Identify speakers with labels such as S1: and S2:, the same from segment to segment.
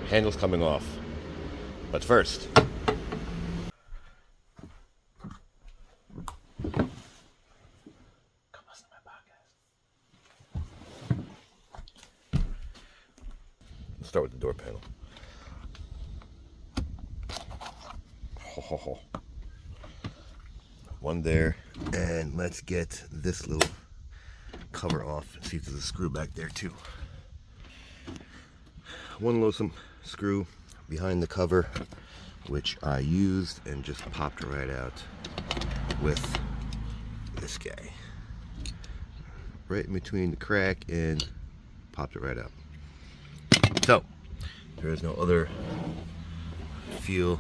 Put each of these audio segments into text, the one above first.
S1: handle's coming off. But first, let's start with the door panel. One there, and let's get this little cover off and see if there's a screw back there too. One little screw behind the cover, which I used and just popped right out with this guy. Right in between the crack and popped it right out. So, there is no other feel,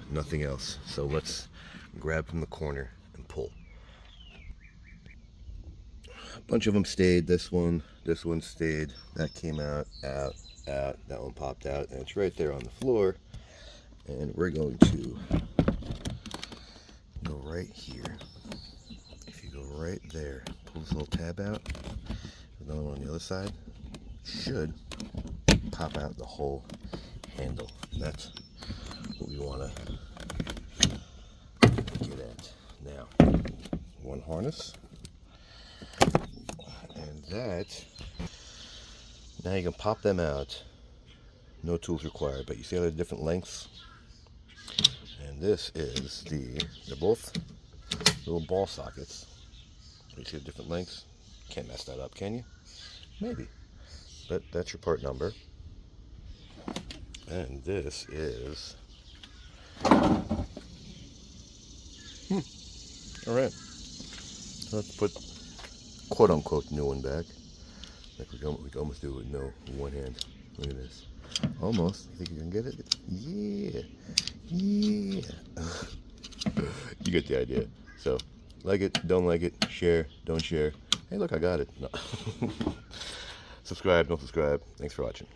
S1: nothing else. So let's grab from the corner and pull. A bunch of them stayed. This one stayed. That came out. That one popped out, and it's right there on the floor. And we're going to go right here. If you go right there, pull this little tab out. There's another one on the other side. Should pop out the whole handle. And that's what we want to get at. Now, one harness. And that, now you can pop them out. No tools required, but you see how they're different lengths? And this is they're both little ball sockets. You see the different lengths? Can't mess that up, can you? Maybe. But that's your part number. And this is... Alright. Let's put quote-unquote new one back. Like we can almost do it with no one hand. Look at this. Almost. You think you can get it? Yeah. Yeah. You get the idea. So, like it, don't like it, share, don't share. Hey, look, I got it. No. Subscribe, don't subscribe. Thanks for watching.